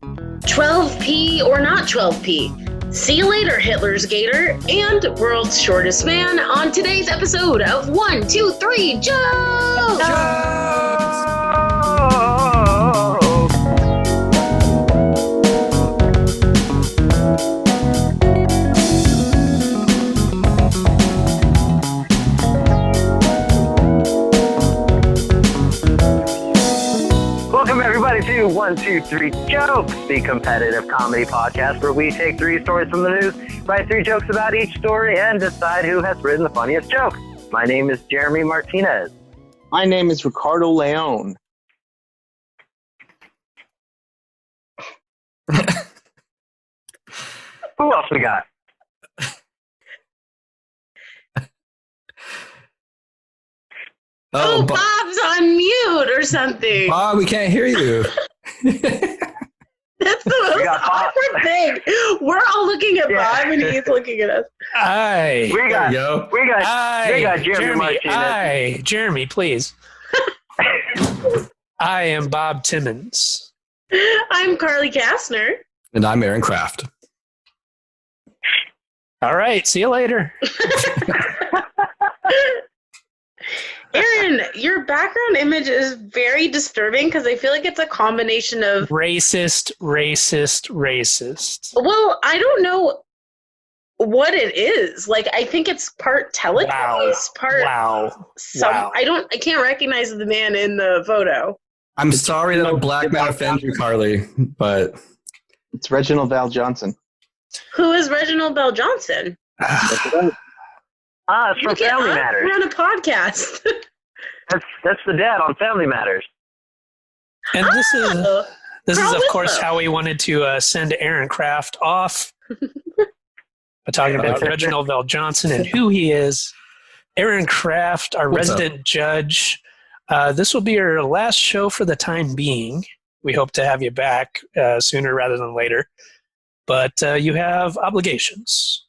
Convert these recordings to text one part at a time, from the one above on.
12p or not 12p. See you later, Hitler's Gator and World's Shortest Man on today's episode of 1, 2, 3, Jokes! Welcome everybody to 1, 2, 3 Jokes, the competitive comedy podcast where we take 3 stories from the news, write 3 jokes about each story, and decide who has written the funniest joke. My name is Jeremy Martinez. My name is Ricardo Leone. Who else we got? Oh, Bob's on mute or something. Bob, we can't hear you. That's the most awkward thing. We're all looking at Bob and he's looking at us. Hi. We got Jeremy Martinez. Hi, Jeremy, please. I am Bob Timmons. I'm Carly Kastner. And I'm Aaron Kraft. All right, see you later. Aaron, your background image is very disturbing because I feel like it's a combination of racist. Well, I don't know what it is. Like, I think it's part telekinesis, part Wow. I can't recognize the man in the photo. I'm sorry that a black man offends you, Carly, but It's Reginald Val Johnson. Who is Reginald Bell Johnson? It's from Family Matters. We're on a podcast. That's the dad on Family Matters. and this is of course so. how we wanted to send Aaron Kraft off by talking about Reginald Val Johnson and who he is. Aaron Kraft, our resident judge. This will be your last show for the time being. We hope to have you back sooner rather than later. But you have obligations.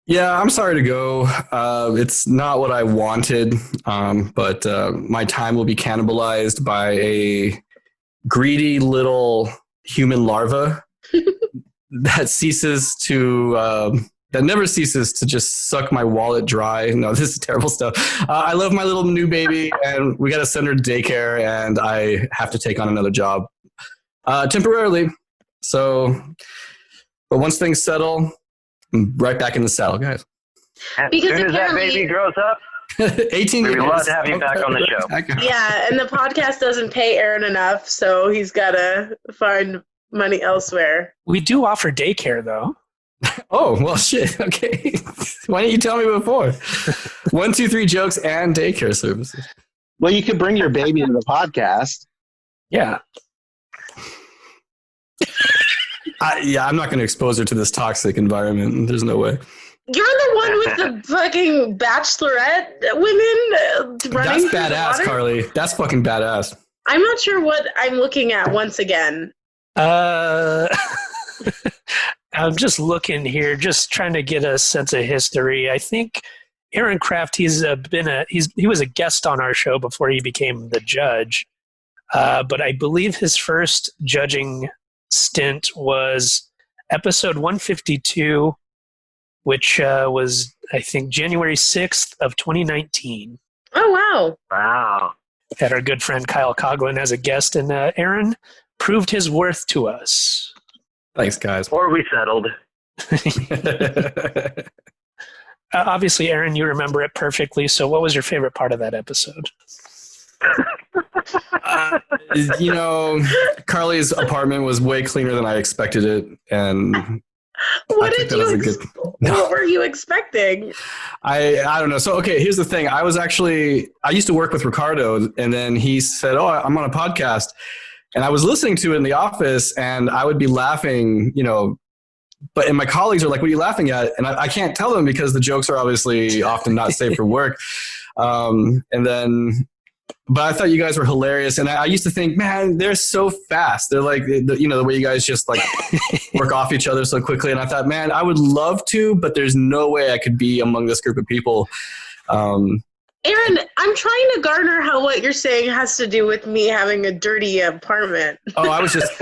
Yeah, I'm sorry to go. It's not what I wanted, but my time will be cannibalized by a greedy little human larva that never ceases to just suck my wallet dry. No, this is terrible stuff. I love my little new baby, and we got to send her to daycare, and I have to take on another job temporarily. So, but once things settle, I'm right back in the saddle, guys. Because as soon as that baby grows up, 18 years. we'd love to have you back on the show. Yeah, and the podcast doesn't pay Aaron enough, so he's got to find money elsewhere. We do offer daycare, though. Oh, well, shit. Okay. Why didn't you tell me before? 1, 2, 3 jokes and daycare services. Well, you could bring your baby to the podcast. Yeah. I'm not going to expose her to this toxic environment. There's no way. You're the one with the fucking bachelorette women running. That's badass, Carly. That's fucking badass. I'm not sure what I'm looking at once again. I'm just looking here, just trying to get a sense of history. I think Aaron Kraft, he was a guest on our show before he became the judge. But I believe his first judging stint was episode 152, which was, I think, January 6th of 2019. Oh, wow. Wow. Had our good friend Kyle Coughlin as a guest, and Aaron proved his worth to us. Thanks, guys. Or we settled. Obviously, Aaron, you remember it perfectly, so what was your favorite part of that episode? Carly's apartment was way cleaner than I expected it, and what were you expecting? I don't know. So, okay, here's the thing. I used to work with Ricardo, and then he said, "Oh, I'm on a podcast," and I was listening to it in the office, and I would be laughing, and my colleagues are like, "What are you laughing at?" And I can't tell them because the jokes are obviously often not safe for work. But I thought you guys were hilarious. And I used to think, man, they're so fast. They're like, the way you guys just like work off each other so quickly. And I thought, man, I would love to, but there's no way I could be among this group of people. Aaron, I'm trying to garner how what you're saying has to do with me having a dirty apartment. Oh, I was just,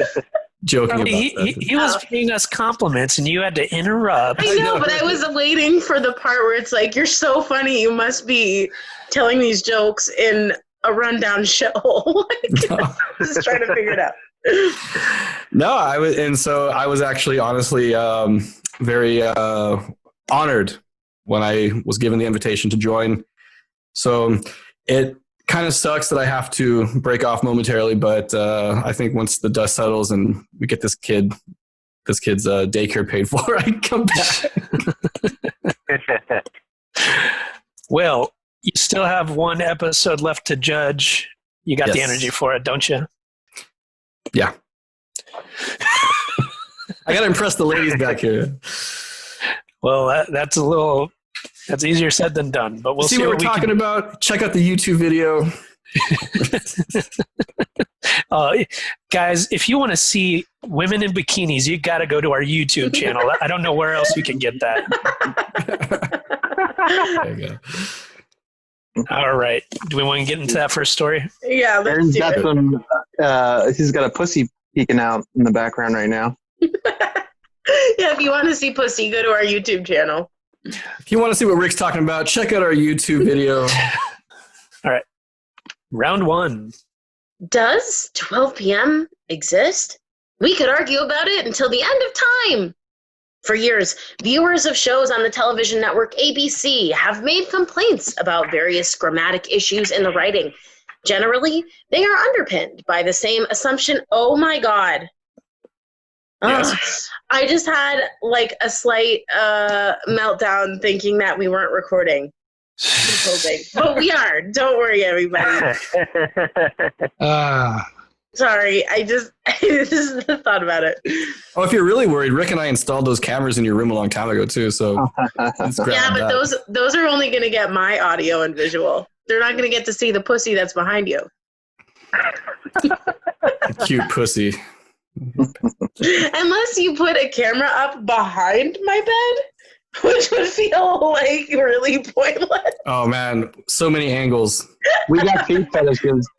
joking about He was paying us compliments, and you had to interrupt. I know, but I was waiting for the part where it's like, you're so funny, you must be telling these jokes in a rundown show. Just trying to figure it out. No, I was actually honestly very honored when I was given the invitation to join. So it kind of sucks that I have to break off momentarily, but I think once the dust settles and we get this kid's daycare paid for, I come back. Well, you still have one episode left to judge. You got the energy for it, don't you? Yeah. I got to impress the ladies back here. Well, that's easier said than done, but we'll see what we're talking about. Check out the YouTube video. Guys, if you want to see women in bikinis, you got to go to our YouTube channel. I don't know where else you can get that. There you go. All right. Do we want to get into that first story? Yeah, let's do it. He's got a pussy peeking out in the background right now. Yeah, if you want to see pussy, go to our YouTube channel. If you want to see what Rick's talking about, check out our YouTube video. All right. Round one. Does 12 p.m. exist? We could argue about it until the end of time. For years, viewers of shows on the television network ABC have made complaints about various grammatic issues in the writing. Generally, they are underpinned by the same assumption. Oh my God. Yes. I just had like a slight meltdown thinking that we weren't recording. But we are. Don't worry, everybody. Sorry, I just thought about it. Oh, if you're really worried, Rick and I installed those cameras in your room a long time ago too. So yeah, but those are only going to get my audio and visual. They're not going to get to see the pussy that's behind you. Cute pussy. Unless you put a camera up behind my bed, which would feel like really pointless. Oh man, so many angles. We got feet fetishes.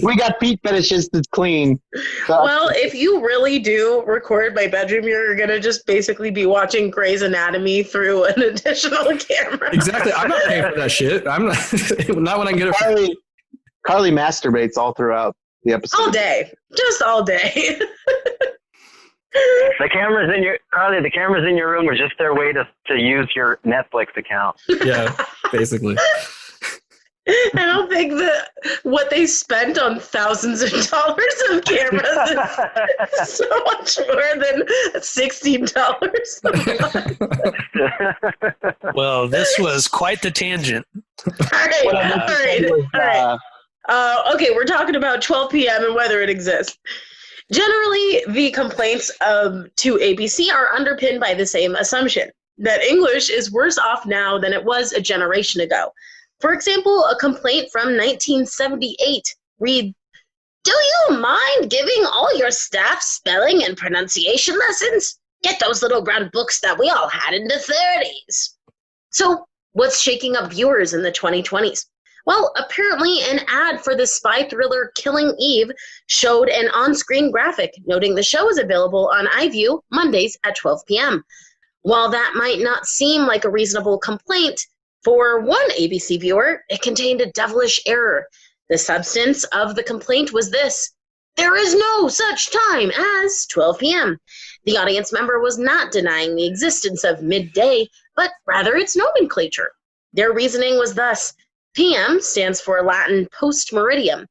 We got feet fetishes to clean. Well, if you really do record my bedroom, you're going to just basically be watching Grey's Anatomy through an additional camera. Exactly. I'm not paying for that shit. I'm not when I can get it. Carly masturbates all throughout the episode. All day. Just all day. The cameras in your room are just their way to use your Netflix account. Yeah, basically. I don't think that what they spent on thousands of dollars of cameras is so much more than $16 a month. Well, this was quite the tangent. All right. Okay, we're talking about 12 p.m. and whether it exists. Generally, the complaints to ABC are underpinned by the same assumption, that English is worse off now than it was a generation ago. For example, a complaint from 1978 read, "Do you mind giving all your staff spelling and pronunciation lessons? Get those little brown books that we all had in the 30s. So, what's shaking up viewers in the 2020s? Well, apparently an ad for the spy thriller Killing Eve showed an on-screen graphic noting the show is available on iView Mondays at 12 p.m. While that might not seem like a reasonable complaint, for one ABC viewer, it contained a devilish error. The substance of the complaint was this: there is no such time as 12 p.m. The audience member was not denying the existence of midday, but rather its nomenclature. Their reasoning was thus: PM stands for Latin post meridiem,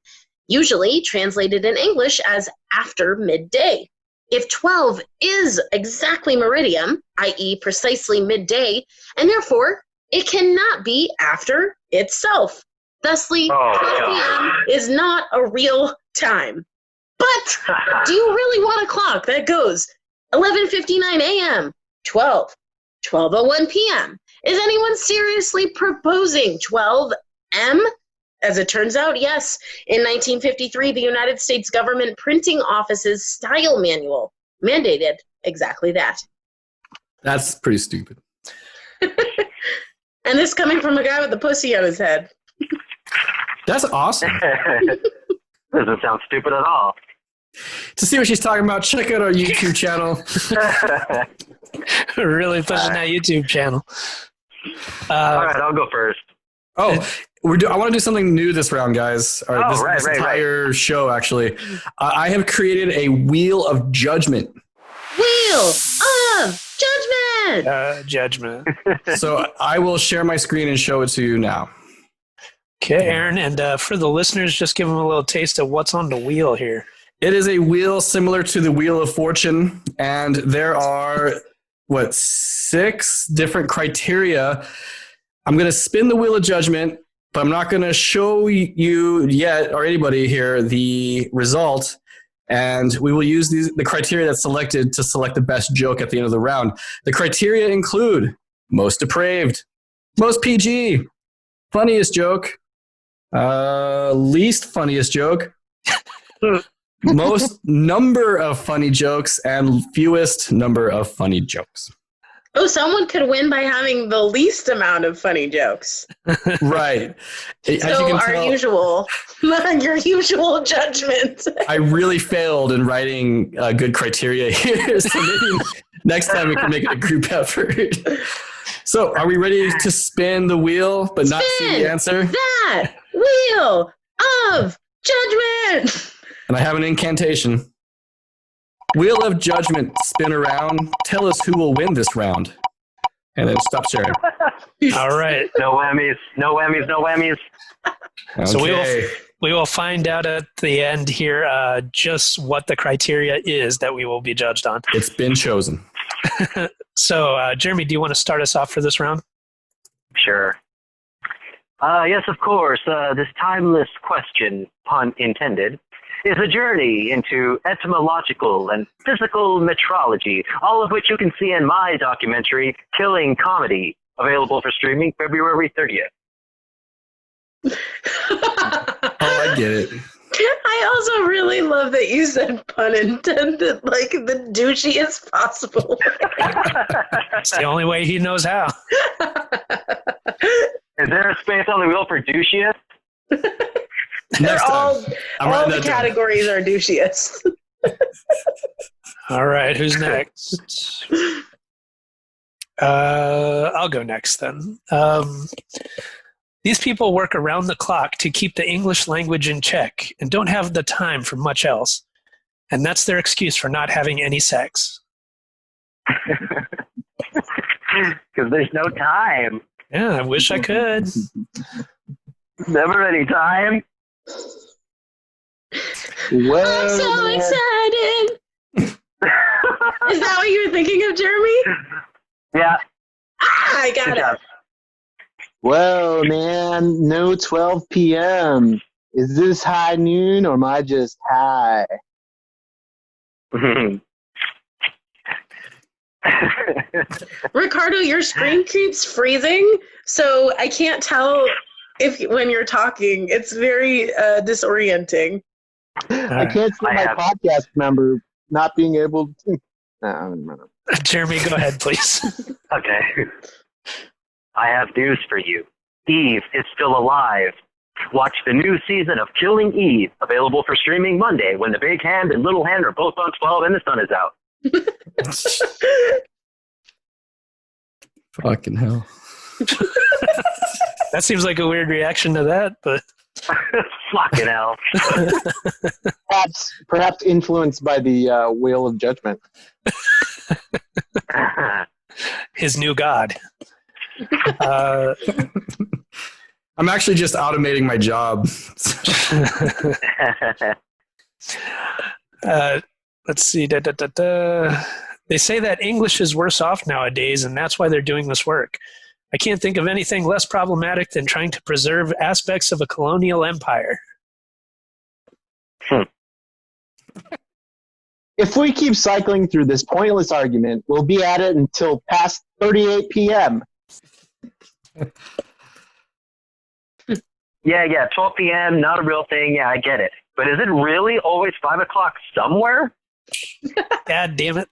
usually translated in English as after midday. If 12 is exactly meridium, i.e. precisely midday, and therefore it cannot be after itself. Thusly, 12 p.m. is not a real time. But do you really want a clock that goes 11:59 a.m., 12, 12:01 p.m.? Is anyone seriously proposing 12 M? As it turns out, yes. In 1953, the United States government printing office's style manual mandated exactly that. That's pretty stupid. And this coming from a guy with a pussy on his head. That's awesome. Doesn't sound stupid at all. To see what she's talking about, check out our YouTube channel. We're really pushing that YouTube channel. All right, I'll go first. Oh, I want to do something new this round, guys. This entire show, actually. I have created a wheel of judgment. Wheel of judgment. Judgment. So I will share my screen and show it to you now. Okay, Aaron, and for the listeners, just give them a little taste of what's on the wheel here. It is a wheel similar to the Wheel of Fortune, and there are, 6 different criteria. I'm going to spin the Wheel of Judgment, but I'm not going to show you yet, or anybody here, the result. And we will use the criteria that's selected to select the best joke at the end of the round. The criteria include most depraved, most PG, funniest joke, least funniest joke, most number of funny jokes, and fewest number of funny jokes. Oh, someone could win by having the least amount of funny jokes. Right. So your usual judgment. I really failed in writing good criteria here. So maybe next time we can make it a group effort. So are we ready to spin the wheel but not see the answer? That wheel of judgment. And I have an incantation. Wheel of judgment, spin around. Tell us who will win this round. And then stop sharing. All right. No whammies. No whammies. No whammies. Okay. So we will find out at the end here just what the criteria is that we will be judged on. It's been chosen. So, Jeremy, do you want to start us off for this round? Sure. Yes, of course. This timeless question, pun intended, is a journey into etymological and physical metrology, all of which you can see in my documentary, Killing Comedy, available for streaming February 30th. Oh, I get it. I also really love that you said pun intended, like the douchiest possible. It's the only way he knows how. Is there a space on the wheel for douchiest? All the categories are douchiest. All right, who's next? I'll go next then. These people work around the clock to keep the English language in check and don't have the time for much else. And that's their excuse for not having any sex. Because there's no time. Yeah, I wish I could. Never any time. Well, I'm so excited. Is that what you were thinking of, Jeremy? Yeah. I got it. Well, man, no 12 p.m. Is this high noon or am I just high? Ricardo, your screen keeps freezing, so I can't tell when you're talking. It's very disorienting. I can't see my podcast member not being able to. Jeremy, go ahead, please. Okay. I have news for you. Eve is still alive. Watch the new season of Killing Eve, available for streaming Monday when the big hand and little hand are both on 12 and the sun is out. Fucking hell. That seems like a weird reaction to that, but... Fucking hell. Perhaps influenced by the Wheel of Judgment. His new god. I'm actually just automating my job. Let's see. They say that English is worse off nowadays, and that's why they're doing this work. I can't think of anything less problematic than trying to preserve aspects of a colonial empire. If we keep cycling through this pointless argument, we'll be at it until past 38 p.m. Yeah, 12 p.m., not a real thing. Yeah, I get it. But is it really always 5 o'clock somewhere? God damn it.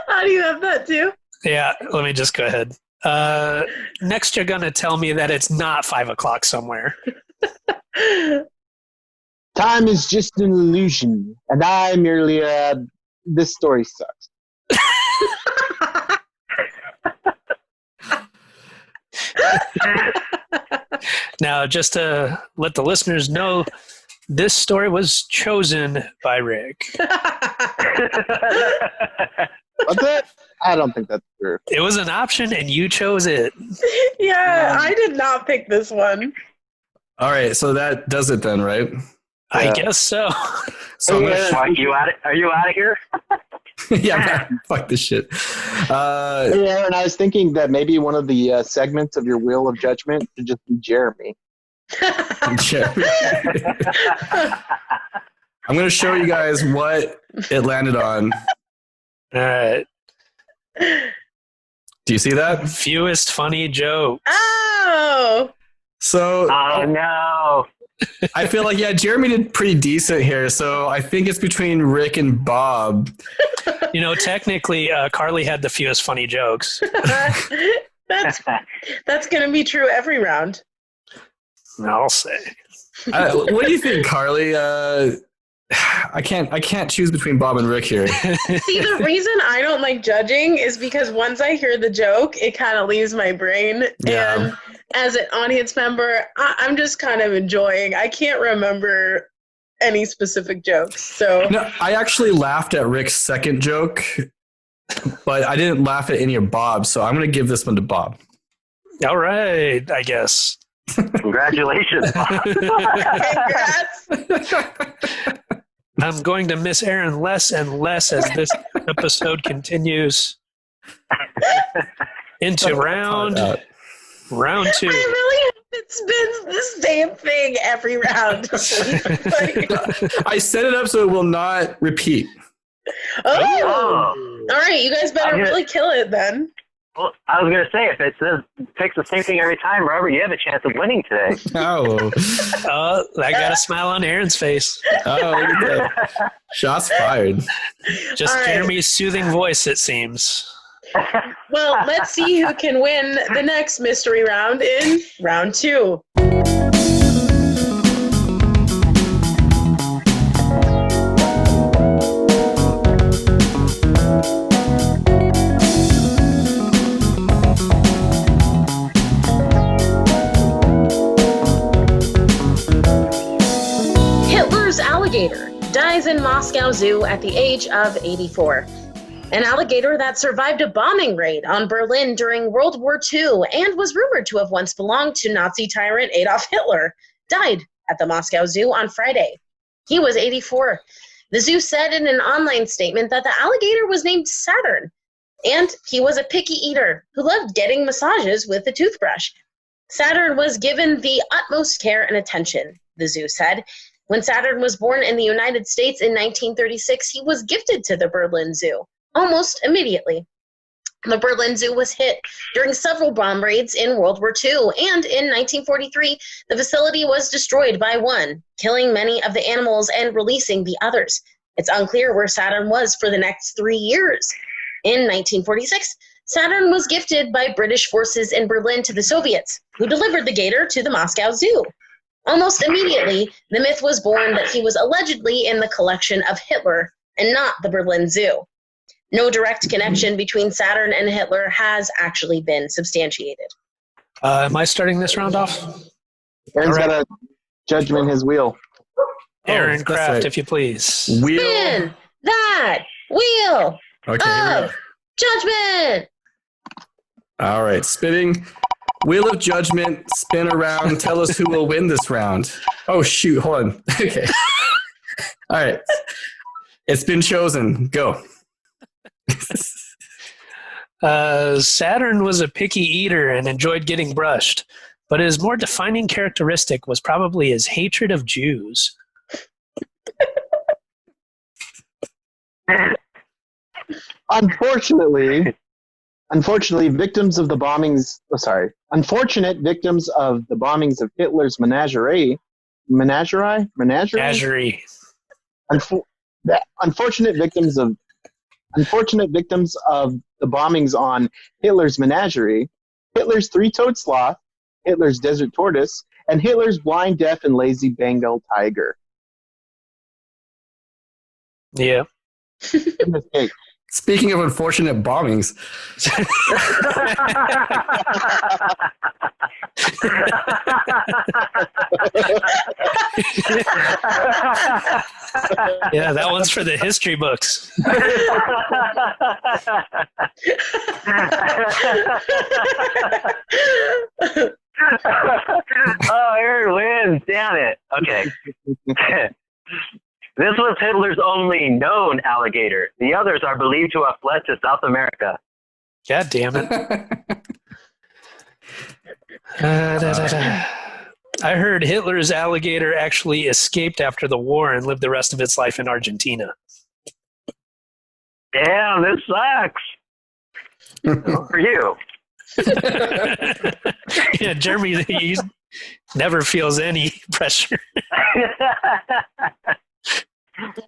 How do you have that too? Yeah, let me just go ahead. Next, you're going to tell me that it's not 5 o'clock somewhere. Time is just an illusion, and I merely, this story sucks. Now, just to let the listeners know, this story was chosen by Rick. What's it? I don't think that's true. It was an option, and you chose it. Yeah, I did not pick this one. All right, so that does it then, right? I guess so. So I'm gonna Are you out of here? yeah, man, fuck this shit. Yeah, and I was thinking that maybe one of the segments of your Wheel of Judgment should just be Jeremy. Jeremy. I'm going to show you guys what it landed on. All right. Do you see that? Fewest funny joke. Oh! So, Oh, no. I feel like, Jeremy did pretty decent here. So I think it's between Rick and Bob. You know, technically, Carly had the fewest funny jokes. That's going to be true every round. I'll say. What do you think, Carly? I can't choose between Bob and Rick here. See, the reason I don't like judging is because once I hear the joke, it kind of leaves my brain. Yeah. And as an audience member, I'm just kind of enjoying. I can't remember any specific jokes. So No, I actually laughed at Rick's second joke, but I didn't laugh at any of Bob's. So I'm going to give this one to Bob. All right, I guess. Congratulations. congrats. I'm going to miss Aaron less and less as this episode continues into round 2. I really hope it spins the same thing every round. I set it up so it will not repeat. Oh. All right, you guys better really kill it then. Well, I was going to say, if it picks the same thing every time, Robert, you have a chance of winning today. Oh. I got a smile on Aaron's face. Oh, look at that. Shots fired. Just All right. Jeremy's soothing voice, it seems. Well, let's see who can win the next mystery round in round 2. Hitler's alligator dies in Moscow Zoo at the age of 84. An alligator that survived a bombing raid on Berlin during World War II and was rumored to have once belonged to Nazi tyrant Adolf Hitler died at the Moscow Zoo on Friday. He was 84. The zoo said in an online statement that the alligator was named Saturn, and he was a picky eater who loved getting massages with a toothbrush. Saturn was given the utmost care and attention, the zoo said. When Saturn was born in the United States in 1936, he was gifted to the Berlin Zoo almost immediately. The Berlin Zoo was hit during several bomb raids in World War II, and in 1943, the facility was destroyed by one, killing many of the animals and releasing the others. It's unclear where Saturn was for the next 3 years. In 1946, Saturn was gifted by British forces in Berlin to the Soviets, who delivered the gator to the Moscow Zoo. Almost immediately, the myth was born that he was allegedly in the collection of Hitler and not the Berlin Zoo. No direct connection between Saturn and Hitler has actually been substantiated. Am I starting this round off? Aaron's got a judgment in his wheel. Aaron that's Kraft, right. if you please. Wheel. Spin that wheel Okay, here we of judgment! All right, spinning. Wheel of Judgment, spin around. Tell us who will win this round. Oh, shoot. Hold on. Okay. All right. It's been chosen. Go. Saturn was a picky eater and enjoyed getting brushed, but his more defining characteristic was probably his hatred of Jews. Unfortunately, victims of the bombings. Unfortunate victims of the bombings of Hitler's menagerie. Menagerie. Unfortunate victims of the bombings on Hitler's menagerie, Hitler's three-toed sloth, Hitler's desert tortoise, and Hitler's blind, deaf, and lazy Bengal tiger. Yeah. Good mistake. Speaking of unfortunate bombings. Yeah, that one's for the history books. Oh, Aaron wins. Damn it. Okay. This was Hitler's only known alligator. The others are believed to have fled to South America. God damn it. I heard Hitler's alligator actually escaped after the war and lived the rest of its life in Argentina. Damn, this sucks. For you. Yeah, Jeremy, he never feels any pressure.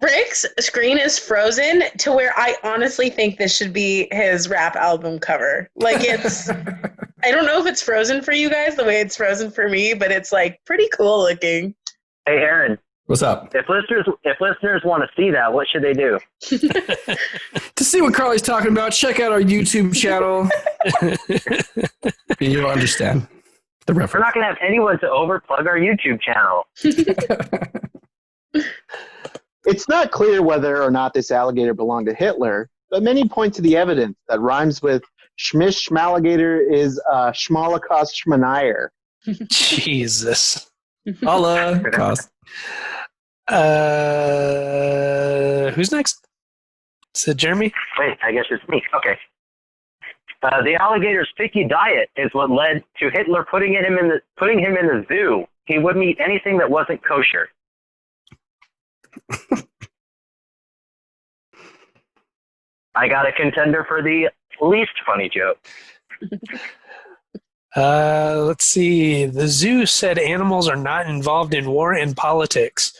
Rick's screen is frozen to where I honestly think this should be his rap album cover. Like, it's, I don't know if it's frozen for you guys the way it's frozen for me, but it's like pretty cool looking. Hey, Aaron. What's up? If listeners want to see that, what should they do? To see what Carly's talking about, check out our YouTube channel. And you'll understand the reference. We're not going to have anyone to overplug our YouTube channel. It's not clear whether or not this alligator belonged to Hitler, but many point to the evidence that rhymes with Schmish Schmalligator is Schmalakos Schmanayer. Jesus. Allah, cost. Who's next? Is it Jeremy? Wait, I guess it's me. Okay. The alligator's picky diet is what led to Hitler putting him in the zoo. He wouldn't eat anything that wasn't kosher. I got a contender for the least funny joke. Let's see. The zoo said animals are not involved in war and politics.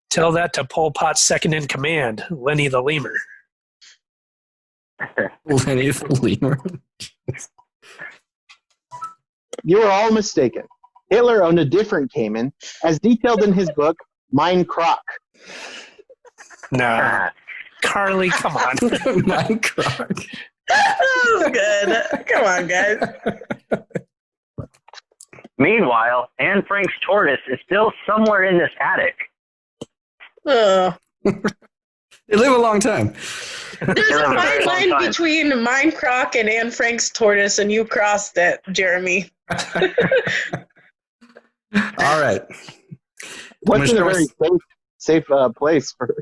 Tell that to Pol Pot's second in command, Lenny the Lemur. Lenny the Lemur. You are all mistaken. Hitler owned a different caiman, as detailed in his book, Mein Krock. No. Carly, come on. Mein Krock. That was good. Come on, guys. Meanwhile, Anne Frank's tortoise is still somewhere in this attic. Oh. They live a long time. There's a fine line between Mein Krock and Anne Frank's tortoise, and you crossed it, Jeremy. All right. What's in a very safe place for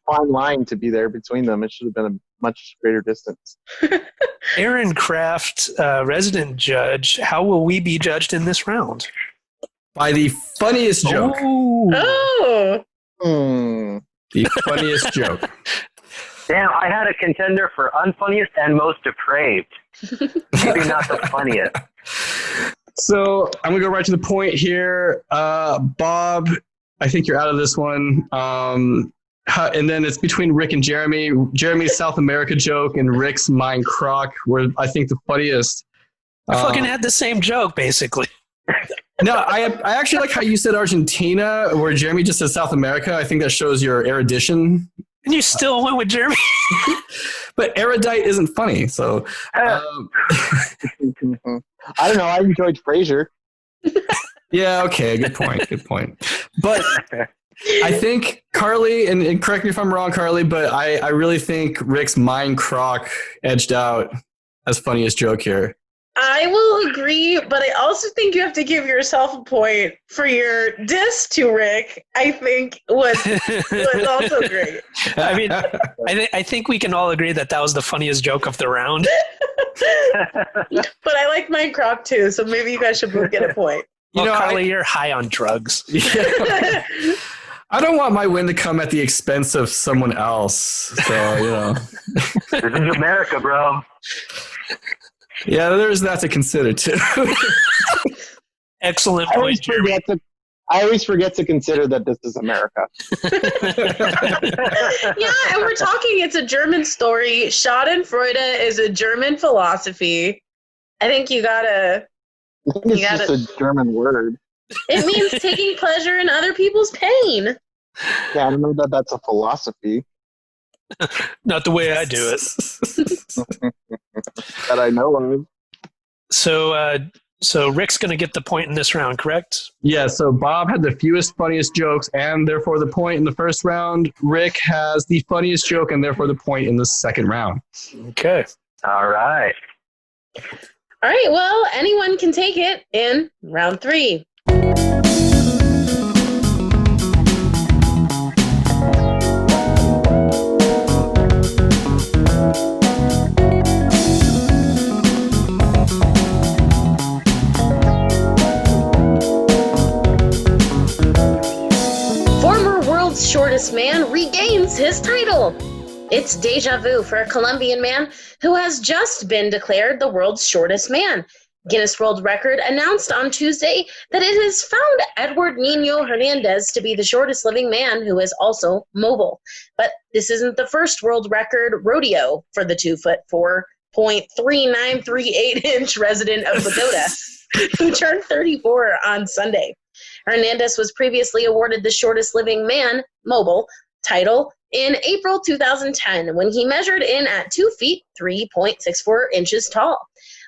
fine line to be there between them? It should have been a much greater distance. Aaron Kraft, resident judge, how will we be judged in this round? By the funniest joke. Oh. The funniest joke. Damn, I had a contender for unfunniest and most depraved. Maybe not the funniest. So I'm going to go right to the point here. Bob, I think you're out of this one. And then it's between Rick and Jeremy. Jeremy's South America joke and Rick's Mein Krock were, I think, the funniest. I fucking had the same joke, basically. No, I actually like how you said Argentina, where Jeremy just said South America. I think that shows your erudition. And you still went with Jeremy? But erudite isn't funny, so... I don't know. I enjoyed Frasier. Yeah, okay, good point. But I think Carly, and correct me if I'm wrong, Carly, but I really think Rick's Mein Krock edged out as funniest joke here. I will agree, but I also think you have to give yourself a point for your diss to Rick. I think was also great. I mean, I think we can all agree that was the funniest joke of the round. But I like Mein Krock too, so maybe you guys should both get a point. Well, Carly, you're high on drugs. Yeah. I don't want my win to come at the expense of someone else. So, This is America, bro. Yeah, there's that to consider, too. Excellent point, Jeremy. I always forget to consider that this is America. Yeah, and we're talking, it's a German story. Schadenfreude is a German philosophy. I think you gotta... I think it's just a German word. It means taking pleasure in other people's pain. Yeah, I don't know that that's a philosophy. Not the way I do it. That I know of. So Rick's going to get the point in this round, correct? Yeah, so Bob had the fewest, funniest jokes, and therefore the point in the first round. Rick has the funniest joke, and therefore the point in the second round. Okay. All right. All right, well, anyone can take it in round 3. Former world's shortest man regains his title. It's deja vu for a Colombian man who has just been declared the world's shortest man. Guinness World Record announced on Tuesday that it has found Edward Nino Hernandez to be the shortest living man who is also mobile. But this isn't the first world record rodeo for the 2'4.3938" resident of Bogota, who turned 34 on Sunday. Hernandez was previously awarded the shortest living man, mobile, title in April 2010 when he measured in at 2 feet 3.64 inches tall.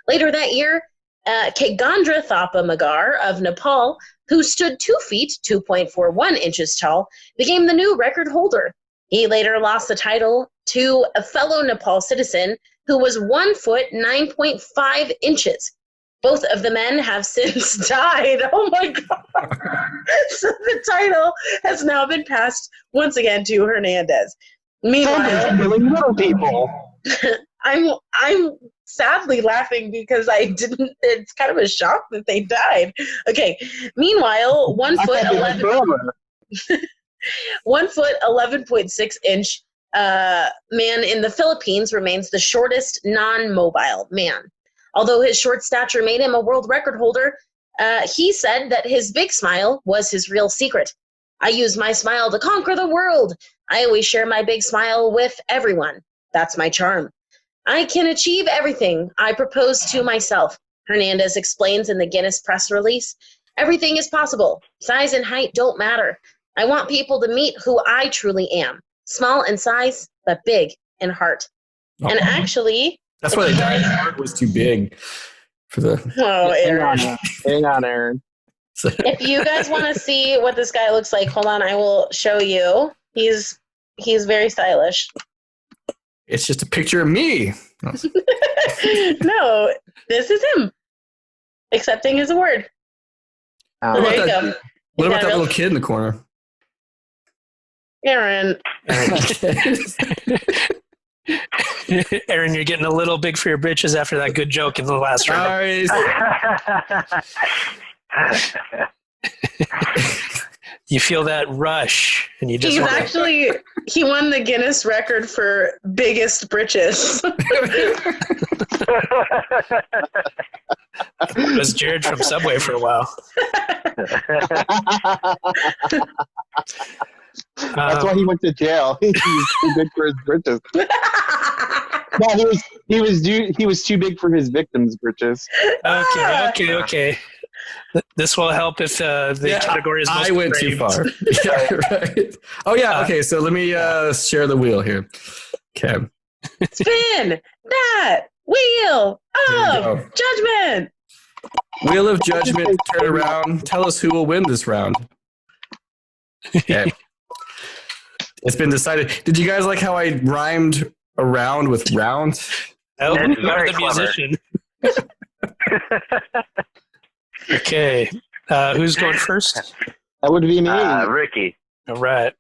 Later that year, Kegandra Thapa Magar of Nepal, who stood 2 feet 2.41 inches tall, became the new record holder. He later lost the title to a fellow Nepal citizen who was 1 foot 9.5 inches. Both of the men have since died. Oh my God. So the title has now been passed once again to Hernandez. Meanwhile, Killing little people. I'm sadly laughing because it's kind of a shock that they died. Okay. Meanwhile, 1 foot 11.6 inch man in the Philippines remains the shortest non-mobile man. Although his short stature made him a world record holder, he said that his big smile was his real secret. I use my smile to conquer the world. I always share my big smile with everyone. That's my charm. I can achieve everything I propose to myself, Hernandez explains in the Guinness press release. Everything is possible. Size and height don't matter. I want people to meet who I truly am. Small in size, but big in heart. Oh. And actually... That's why the guy's heart was too big for the... Oh, Aaron. Hang on, Aaron. If you guys want to see what this guy looks like, hold on, I will show you. He's very stylish. It's just a picture of me. No, this is him. Accepting his award. So there you go. What about that little kid in the corner? Aaron. Aaron, you're getting a little big for your britches after that good joke in the last round. You feel that rush, and you just. He won the Guinness record for biggest britches. It was Jared from Subway for a while. That's why he went to jail. He was too big for his britches. No, he was too big for his victims' britches. Okay. This will help if the category is most I went too far. Yeah, right. Oh, yeah. Okay, so let me share the wheel here. Okay. Spin that wheel of judgment. Wheel of judgment, turn around. Tell us who will win this round. Okay. It's been decided. Did you guys like how I rhymed around with round? Oh, That's very the musician. Okay. Who's going first? That would be me. Ricky. All right.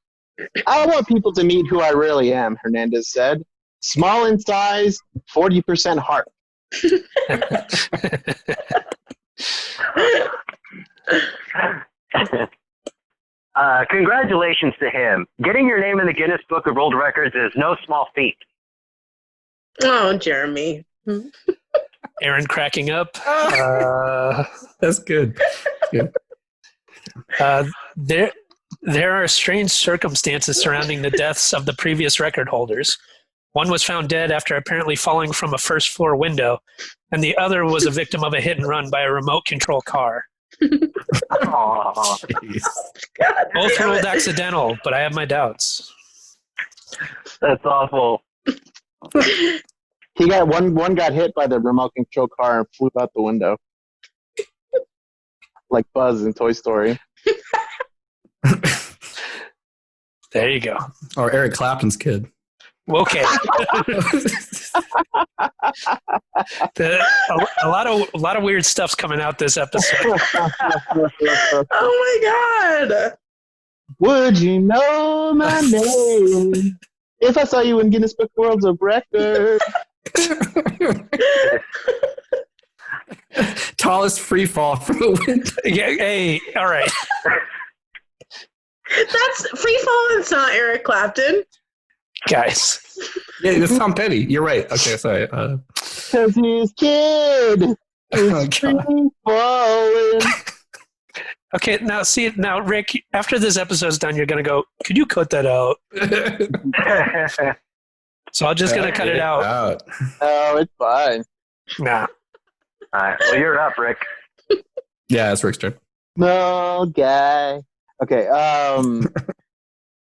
I want people to meet who I really am, Hernandez said. Small in size, 40% heart. Congratulations to him. Getting your name in the Guinness Book of World Records is no small feat. Oh, Jeremy. Aaron cracking up. That's good. There are strange circumstances surrounding the deaths of the previous record holders. One was found dead after apparently falling from a first-floor window, and the other was a victim of a hit-and-run by a remote control car. Oh, Both ruled accidental, but I have my doubts. That's awful. He got one got hit by the remote control car and flew out the window. Like Buzz in Toy Story. There you go. Or Eric Clapton's kid. Okay. A lot of weird stuff's coming out this episode. Oh my god! Would you know my name if I saw you in Guinness Book of World Records? Tallest free fall from the window. Yeah, hey, all right. That's Free Fall. It's not Eric Clapton. Guys. Yeah, it's Tom Petty. You're right. Okay, sorry. Cause his kid is free falling. Okay, now, Rick, after this episode's done, you're going to go, could you cut that out? So I'm just going to cut it out. Oh, it's fine. Nah. All right. Well, you're up, Rick. Yeah, it's Rick's turn. No guy. Okay.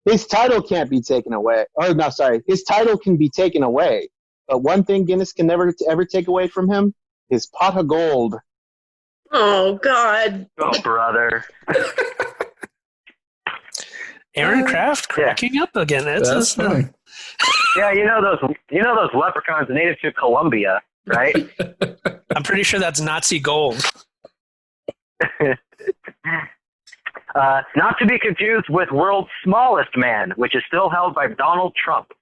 His title can't be taken away. Oh no, sorry. His title can be taken away, but one thing Guinness can never ever take away from him: his pot of gold. Oh god! Oh, brother. Aaron Kraft cracking up again. That's funny. Yeah, you know those leprechauns native to Colombia, right? I'm pretty sure that's Nazi gold. Not to be confused with world's smallest man, which is still held by Donald Trump.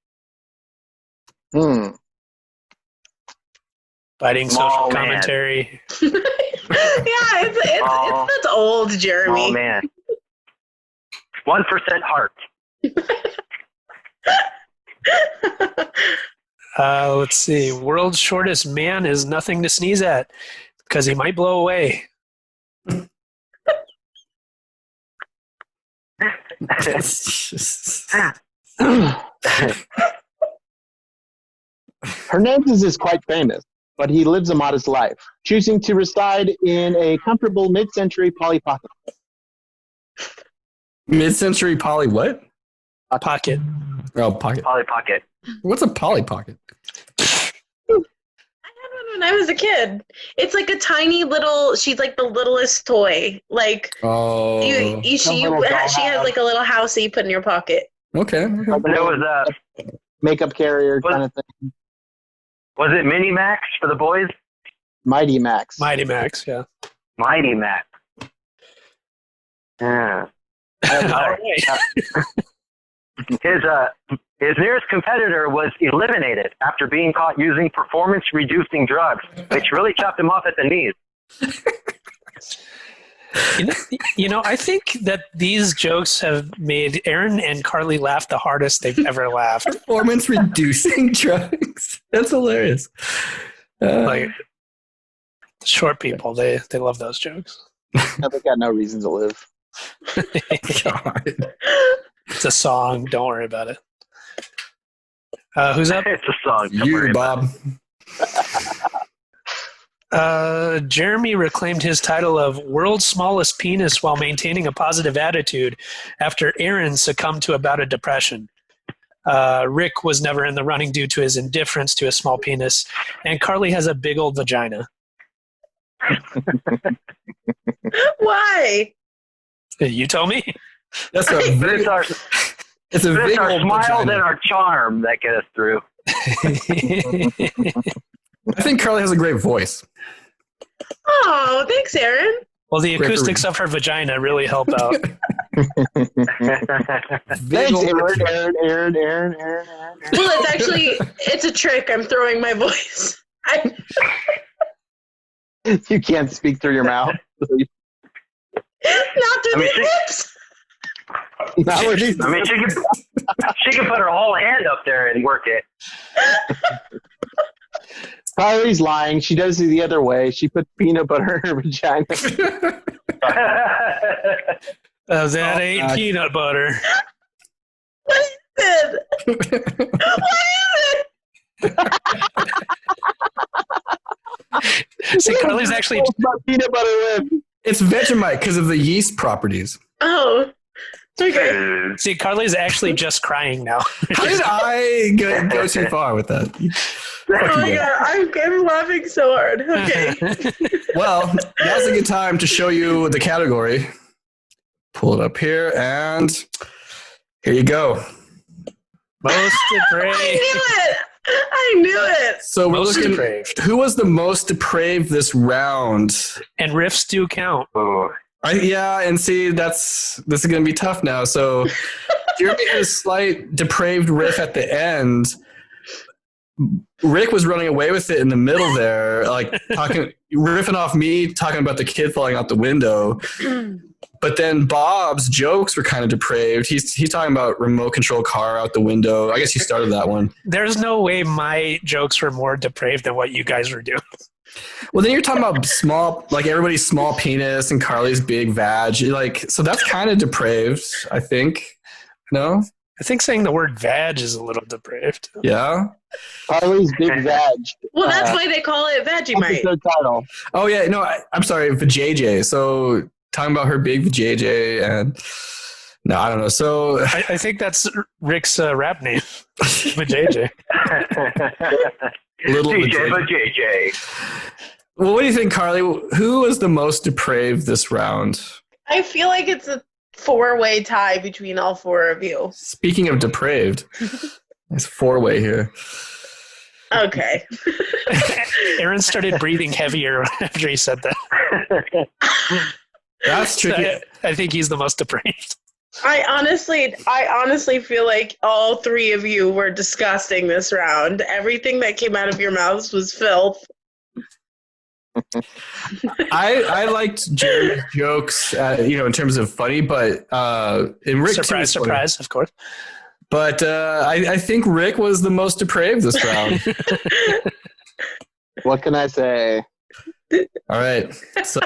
Biting Small social man. commentary. Yeah, that's old, Jeremy. Oh man, 1% heart. Let's see. World's shortest man is nothing to sneeze at because he might blow away. Hernandez is quite famous, but he lives a modest life, choosing to reside in a comfortable mid-century Polly Pocket. Mid-century Polly what? Pocket. Oh, pocket. Polly Pocket. What's a Polly Pocket? I had one when I was a kid. It's like a tiny little. She's like the littlest toy. Like she has like a little house that you put in your pocket. Okay. And it was Makeup carrier kind of thing. Was it Mini Max for the boys? Mighty Max. Mighty Max, yeah. Mighty Max. Yeah. All right. His nearest competitor was eliminated after being caught using performance-reducing drugs, which really chopped him off at the knees. You know, I think that these jokes have made Aaron and Carly laugh the hardest they've ever laughed. Performance-reducing drugs. That's hilarious. Like short people, they love those jokes. No, they got no reason to live. God. It's a song. Don't worry about it. Who's up? It's a song. Don't worry You, about Bob. Jeremy reclaimed his title of world's smallest penis while maintaining a positive attitude after Aaron succumbed to a bout of depression. Rick was never in the running due to his indifference to a small penis, and Carly has a big old vagina. Why? You tell me. That's a But big, it's our big old smile and vagina. our charm that get us through. I think Carly has a great voice. Oh, thanks, Aaron. Well, the acoustics of her vagina really help out. Thanks, Aaron. Well, it's a trick. I'm throwing my voice. You can't speak through your mouth. Not through the lips. Not with these. I mean, she can put her whole hand up there and work it. Carly's lying. She does it the other way. She puts peanut butter in her vagina. That ain't peanut butter. What is it? What is it? See, Carly's actually... Peanut butter whip. It's Vegemite because of the yeast properties. Oh. Okay. See, Carly's actually just crying now. How did I go too far with that? Oh my god, I'm laughing so hard. Okay. Well, now's a good time to show you the category. Pull it up here, and here you go. Most depraved. I knew it. So we're Most looking. depraved. Who was the most depraved this round? And riffs do count. Oh. And see, this is going to be tough now. So Jeremy had a slight depraved riff at the end. Rick was running away with it in the middle there, like riffing off me, talking about the kid falling out the window. But then Bob's jokes were kind of depraved. He's talking about remote control car out the window. I guess you started that one. There's no way my jokes were more depraved than what you guys were doing. Well, then you're talking about small, like everybody's small penis and Carly's big vag. So that's kind of depraved, I think. No? I think saying the word vag is a little depraved. Yeah? Carly's big vag. Well, that's why they call it Vegemite. That's their title. Oh, yeah. No, I'm sorry. Vajayjay. So talking about her big vajayjay and... No, I don't know. So I think that's Rick's rap name. Vajayjay. Little DJ JJ. Well, what do you think, Carly? Who was the most depraved this round? I feel like it's a 4-way tie between all 4 of you. Speaking of depraved, it's 4-way here. Okay. Aaron started breathing heavier after he said that. That's tricky. So I think he's the most depraved. I honestly feel like all 3 of you were disgusting this round. Everything that came out of your mouths was filth. I liked Jeremy's jokes, in terms of funny, but and Rick surprise, of course. But I think Rick was the most depraved this round. What can I say? All right, so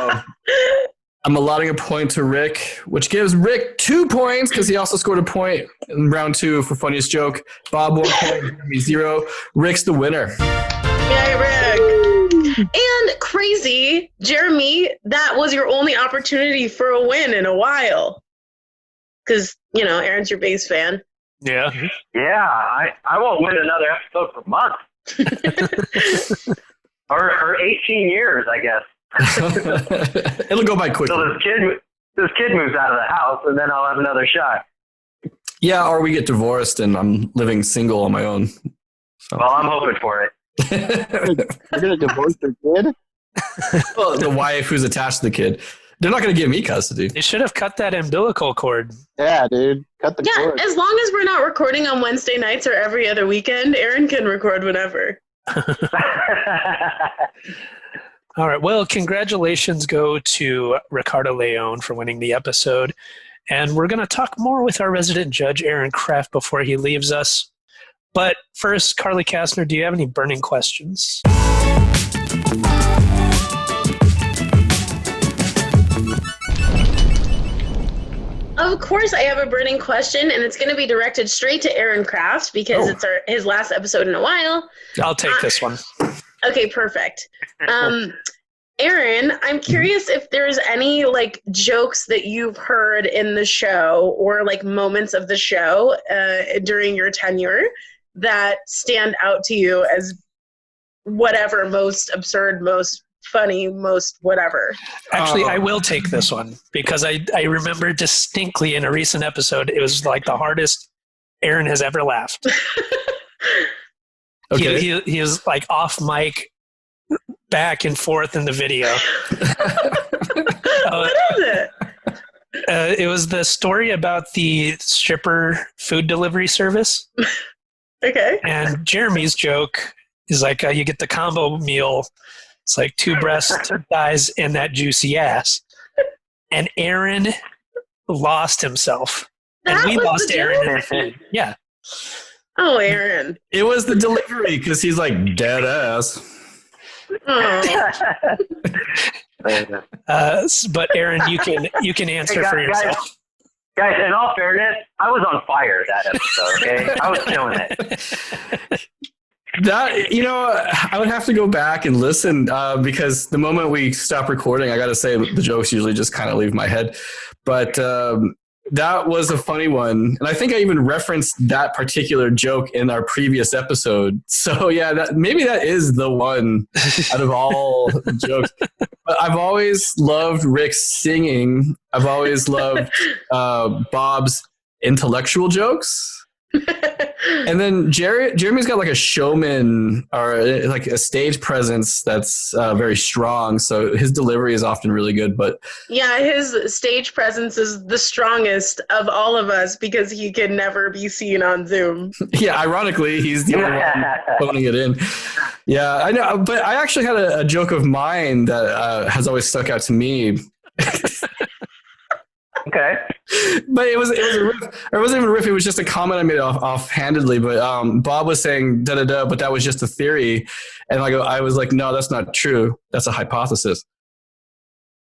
I'm allotting a point to Rick, which gives Rick 2 points because he also scored a point in round 2 for funniest joke. Bob 1 point, Jeremy 0. Rick's the winner. Yay, Rick! And crazy, Jeremy, that was your only opportunity for a win in a while. Because, Aaron's your biggest fan. Yeah. Yeah, I won't win another episode for months. or 18 years, I guess. It'll go by quickly. So this kid moves out of the house, and then I'll have another shot. Yeah, or we get divorced and I'm living single on my own. So. Well, I'm hoping for it. You're going to divorce your kid? Well, the wife who's attached to the kid. They're not going to give me custody. They should have cut that umbilical cord. Yeah, dude. Cut the cord. As long as we're not recording on Wednesday nights or every other weekend, Aaron can record whenever. All right. Well, congratulations go to Ricardo Leone for winning the episode. And we're going to talk more with our resident judge, Aaron Kraft, before he leaves us. But first, Carly KASTNER, do you have any burning questions? Of course, I have a burning question, and it's going to be directed straight to Aaron Kraft because it's his last episode in a while. I'll take this one. Okay, perfect. Aaron, I'm curious if there's any jokes that you've heard in the show or moments of the show during your tenure that stand out to you as whatever, most absurd, most funny, most whatever. Actually, I will take this one because I remember distinctly in a recent episode, it was the hardest Aaron has ever laughed. Okay. He was off mic, back and forth in the video. What is it? It was the story about the stripper food delivery service. Okay. And Jeremy's joke is you get the combo meal. It's 2 breast thighs and that juicy ass. And Aaron lost himself. And we lost Aaron in the feed. Yeah. Oh, Aaron. It was the delivery because he's dead ass. Oh. But Aaron, you can answer for yourself. Guys, in all fairness, I was on fire that episode, okay? I was killing it. That, I would have to go back and listen because the moment we stop recording, I got to say the jokes usually just kind of leave my head. But That was a funny one. And I think I even referenced that particular joke in our previous episode. So yeah, maybe that is the one out of all the jokes. But I've always loved Rick's singing. I've always loved Bob's intellectual jokes. And then Jeremy's got like a showman or like a stage presence that's very strong. So his delivery is often really good. But yeah, his stage presence is the strongest of all of us because he can never be seen on Zoom. Yeah, ironically, he's the only one phoning it in. Yeah, I know. But I actually had a joke of mine that has always stuck out to me. Okay. But it was a riff. Or it wasn't even a riff. It was just a comment I made offhandedly. But Bob was saying da da da, but that was just a theory, and I was like, no, that's not true. That's a hypothesis.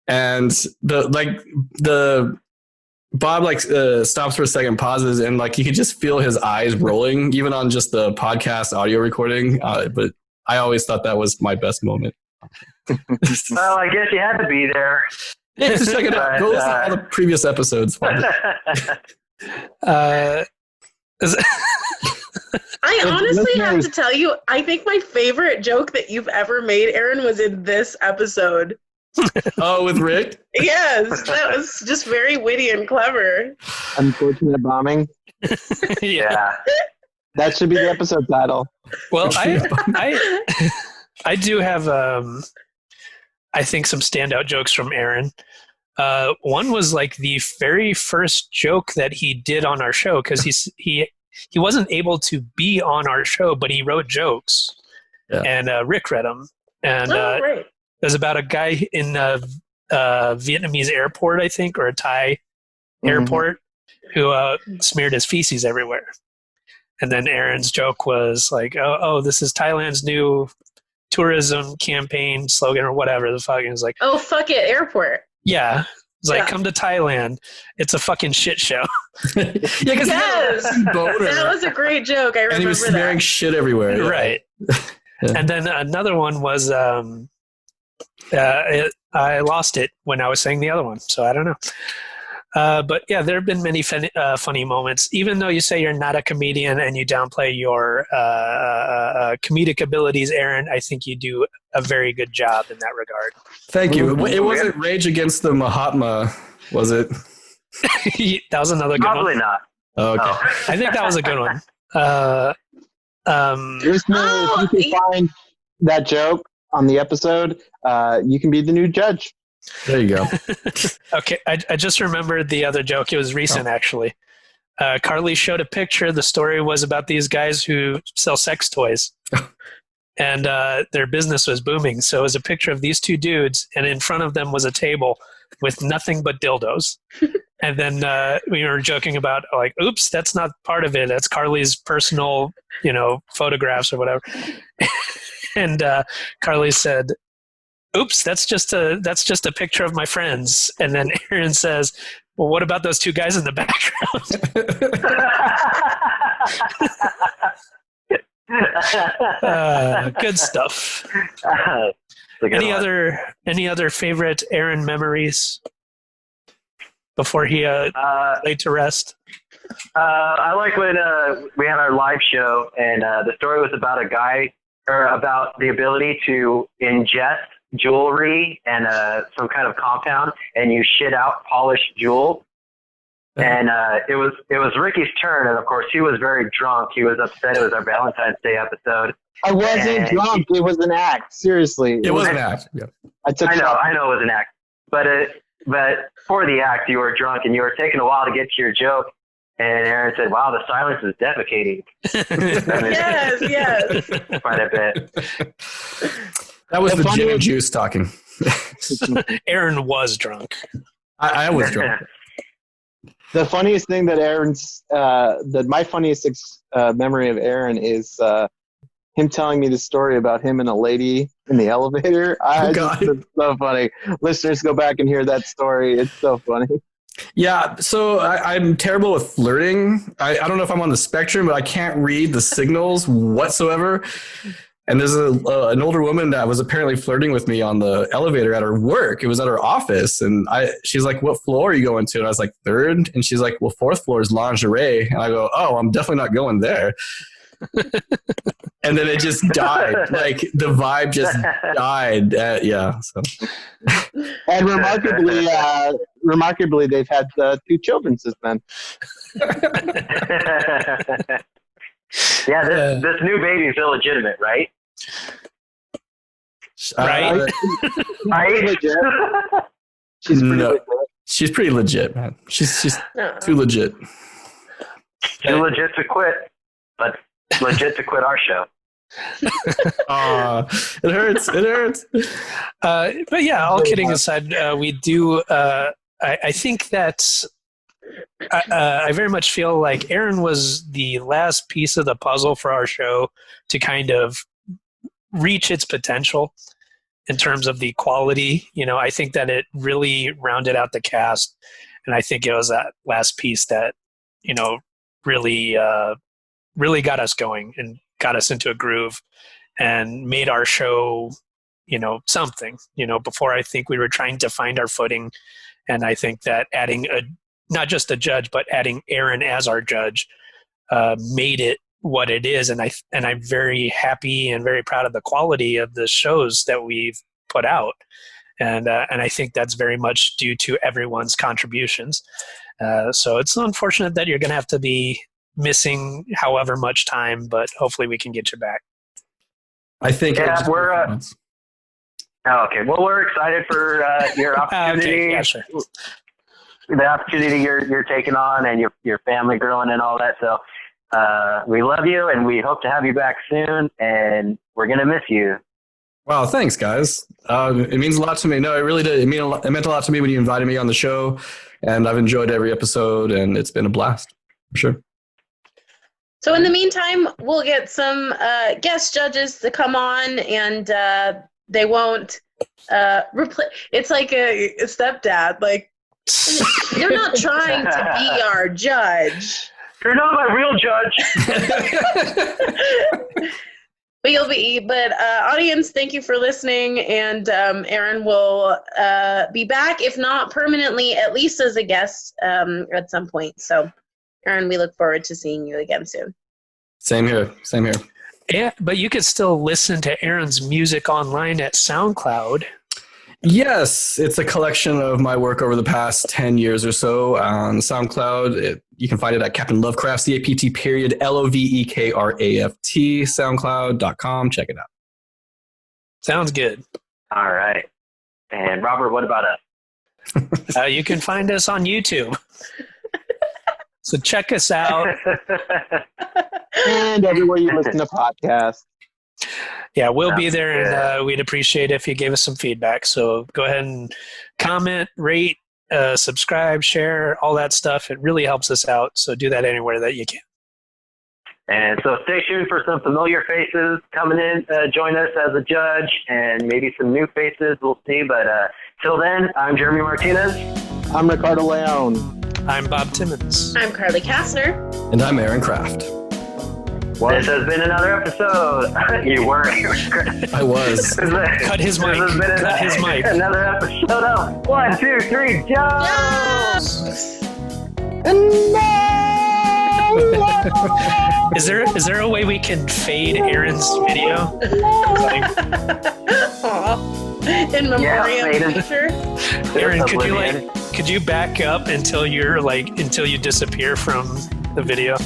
And the Bob stops for a second, pauses, and you could just feel his eyes rolling, even on just the podcast audio recording. But I always thought that was my best moment. Well, I guess you had to be there. Yeah, just check it out. Go listen to all the previous episodes. I honestly have to tell you, I think my favorite joke that you've ever made, Aaron, was in this episode. Oh, with Rick? Yes, that was just very witty and clever. Unfortunate bombing. Yeah. That should be the episode title. Well, I do have I think some standout jokes from Aaron. One was the very first joke that he did on our show, because he wasn't able to be on our show, but he wrote jokes, and Rick read them. And right. It was about a guy in a Vietnamese airport, I think, or a Thai airport, who smeared his feces everywhere. And then Aaron's joke was oh, this is Thailand's new tourism campaign slogan or whatever the fuck. It was oh, fuck it, airport. Yeah. It's come to Thailand. It's a fucking shit show. Yeah, because that was a great joke. I remember that. And he was smearing shit everywhere. Yeah. Right. Yeah. And then another one was I lost it when I was saying the other one, so I don't know. But yeah, there have been many funny moments. Even though you say you're not a comedian and you downplay your comedic abilities, Aaron, I think you do a very good job in that regard. Thank you. It wasn't Rage Against the Mahatma, was it? That was another good one. Probably not. Oh, okay. I think that was a good one. Listener, if you can find that joke on the episode, you can be the new judge. There you go. Okay, I just remembered the other joke. It was recent, actually. Carly showed a picture. The story was about these guys who sell sex toys. And their business was booming. So it was a picture of these two dudes, and in front of them was a table with nothing but dildos. And then we were joking about, oops, that's not part of it. That's Carly's personal, photographs or whatever. And Carly said, oops, that's just a picture of my friends. And then Aaron says, well, what about those two guys in the background? Good stuff. Any other favorite Aaron memories before he laid to rest? I like when we had our live show, and the story was about a guy, or about the ability to ingest jewelry and some kind of compound, and you shit out polished jewel. And it was Ricky's turn, and of course he was very drunk. He was upset. It was our Valentine's Day episode. I wasn't drunk. It was an act. Seriously, it was an act. Yeah. I know it was an act, but for the act you were drunk and you were taking a while to get to your joke. And Aaron said, "Wow, the silence is defecating." Yes. Quite a bit. That was the gin and juice talking. Aaron was drunk. I was drunk. The funniest thing that my funniest memory of Aaron is him telling me the story about him and a lady in the elevator. It's so funny. Listeners, go back and hear that story. It's so funny. Yeah, so I'm terrible with flirting. I don't know if I'm on the spectrum, but I can't read the signals whatsoever. And there's an older woman that was apparently flirting with me on the elevator at her work. It was at her office. And she's like, what floor are you going to? And I was like, 3rd. And she's like, well, 4th floor is lingerie. And I go, oh, I'm definitely not going there. And then it just died. Like the vibe just died. Yeah. So. And remarkably, they've had 2 children since then. Yeah, this new baby is illegitimate, right? Right? Right? She's pretty legit, man. She's too legit. Too legit to quit, but legit to quit our show. It hurts. It hurts. But yeah, all kidding aside, we do. I think that I very much feel like Aaron was the last piece of the puzzle for our show to kind of reach its potential in terms of the quality. I think that it really rounded out the cast, and I think it was that last piece that really got us going and got us into a groove and made our show something. Before, I think we were trying to find our footing, and I think that adding not just a judge, but adding Aaron as our judge made it what it is. And I'm very happy and very proud of the quality of the shows that we've put out. And I think that's very much due to everyone's contributions. So it's unfortunate that you're going to have to be missing however much time, but hopefully we can get you back. I think we're okay. Well, we're excited for your opportunity. Okay. Yeah, sure. The opportunity you're taking on, and your family growing and all that. So we love you, and we hope to have you back soon. And we're gonna miss you. Wow, thanks, guys. It means a lot to me. No, it really did. It meant a lot to me when you invited me on the show, and I've enjoyed every episode, and it's been a blast for sure. So in the meantime, we'll get some guest judges to come on, and they won't replace. It's like a stepdad, like. They're not trying to be our judge. You're not my real judge. But audience, thank you for listening. And Aaron will be back, if not permanently, at least as a guest at some point. So, Aaron, we look forward to seeing you again soon. Same here. Yeah, but you can still listen to Aaron's music online at SoundCloud. Yes, it's a collection of my work over the past 10 years or so on SoundCloud. You can find it at Captain Lovecraft, CAPT LOVEKRAFT, SoundCloud.com. Check it out. Sounds good. All right. And Robert, what about us? You can find us on YouTube. So check us out. And everywhere you listen to podcasts. Yeah, we'll be there, and we'd appreciate it if you gave us some feedback. So go ahead and comment, rate, subscribe, share, all that stuff. It really helps us out. So do that anywhere that you can. And so stay tuned for some familiar faces coming in, join us as a judge, and maybe some new faces. We'll see. But till then, I'm Jeremy Martinez. I'm Ricardo Leone. I'm Bob Timmons. I'm Carly Kastner. And I'm Aaron Kraft. This has been another episode. You were. I was. Cut his mic. Cut his mic. Another episode of 1, 2, 3, Jokes! Is there a way we can fade Aaron's video? In memoriam picture. Aaron, could you back up until you disappear from the video?